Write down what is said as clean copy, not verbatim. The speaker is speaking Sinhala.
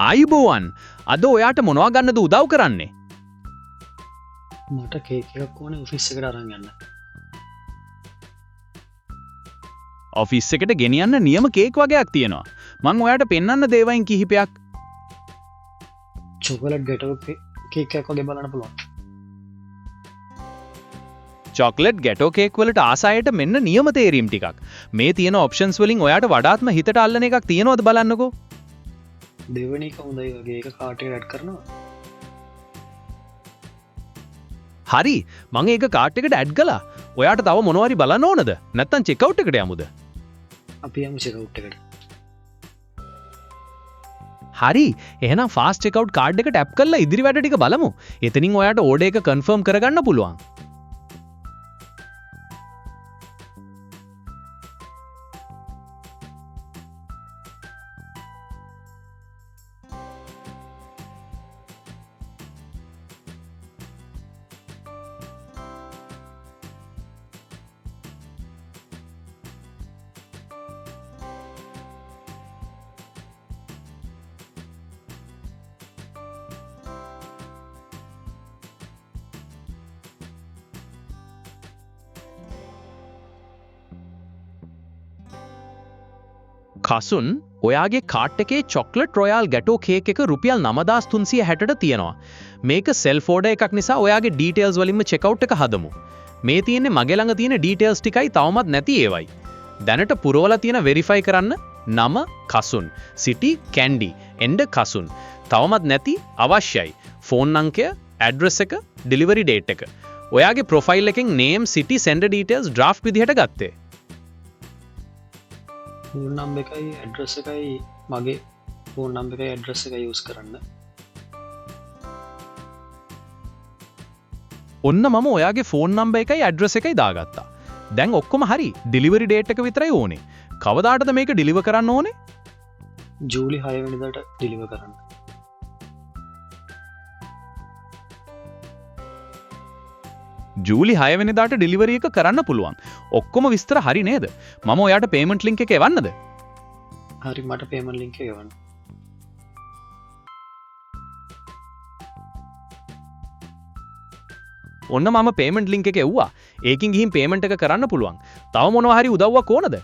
ආයිබෝවන් අද ඔයාට මොනවා ගන්නද උදව් කරන්නේ? මට කේක් එකක් ඕනේ ඔෆිස් එකට අරන් යන්න. ඔෆිස් එකට ගෙනියන්න නියම කේක් වගේක් තියෙනවා. මං ඔයාට පෙන්වන්න දේවයින් කිහිපයක්. චොකලට් ගැටෝ කේක් එකක් වගේ බලන්න පුළුවන්. චොක්ලට් ගැටෝ කේක් වලට ආසායට මෙන්න නියම තේරීම් ටිකක්. මේ තියෙන ඔප්ෂන්ස් වලින් ඔයාට වඩාත්ම හිතට අල්ලන එකක් තියෙනවද බලන්නකෝ. දෙවෙනි එක හොඳයි වගේ ඒක කාට් එකට ඇඩ් කරනවා. හරි මං ඒක කාට් එකට ඇඩ් කළා. ඔයාට තව මොනවා හරි බලන්න ඕනද? නැත්නම් චෙක් අවුට් එකට යමුද? අපි යමු චෙක් අවුට් එකට. හරි එහෙනම් ෆාස්ට් චෙක් අවුට් කාඩ් එක ටැප් කරලා ඉදිරි වැඩ ටික බලමු. එතනින් ඔයාට ඕඩර් එක කන්ෆර්ම් කරගන්න පුළුවන්. කසුන් ඔයාගේ කාට් එකේ චොක්ලට් රොයාල් ගැටෝ කේක් එක රුපියල් 9360ට තියෙනවා. මේක සෙල්ෆ් ඕඩර් එකක් නිසා ඔයාගේ ඩීටේල්ස් වලින්ම චෙක් අවුට් එක හදමු. මේ තියෙන්නේ මගේ ළඟ තියෙන ඩීටේල්ස් ටිකයි තවමත් නැති ඒවයි. දැනට පුරවලා තියෙන වෙරිෆයි කරන්න නම කසුන්, සිටි කැන්ඩි, එන්ඩ කසුන්. තවමත් නැති අවශ්‍යයි. ෆෝන් අංකය, ඇඩ්‍රස් එක, ඩෙලිවරි ඩේට් එක. ඔයාගේ ප්‍රොෆයිල් එකෙන් නේම්, සිටි, සෙන්ඩර් ඩීටේල්ස් ඩ්‍රාෆ්ට් විදිහට ගත්තේ. ෆෝන් නම්බර් එකයි ඇඩ්‍රස් එකයි මගේ ෆෝන් නම්බර් එකයි ඇඩ්‍රස් එකයි යූස් කරන්න. ඔන්න මම ඔයාගේ ෆෝන් නම්බර් එකයි ඇඩ්‍රස් එකයි දාගත්තා. දැන් ඔක්කොම හරි. ඩෙලිවරි ඩේට් එක විතරයි ඕනේ. කවදාටද මේක ඩෙලිවර් කරන්න ඕනේ? ජූලි 6 වෙනිදාට ඩෙලිවර් කරන්න. ජූලි 6 වෙනිදාට ඩෙලිවරි එක කරන්න පුළුවන්. ඔක්කොම විස්තර හරි නේද? මම ඔයාට පේමන්ට් ලින්ක් එක එවන්නද? හරි මට පේමන්ට් ලින්ක් එක එවන්න. ඔන්න මම පේමන්ට් ලින්ක් එක එව්වා. ඒකින් ගිහින් පේමන්ට් එක කරන්න පුළුවන්. තව මොනවා හරි උදව්වක් ඕනද?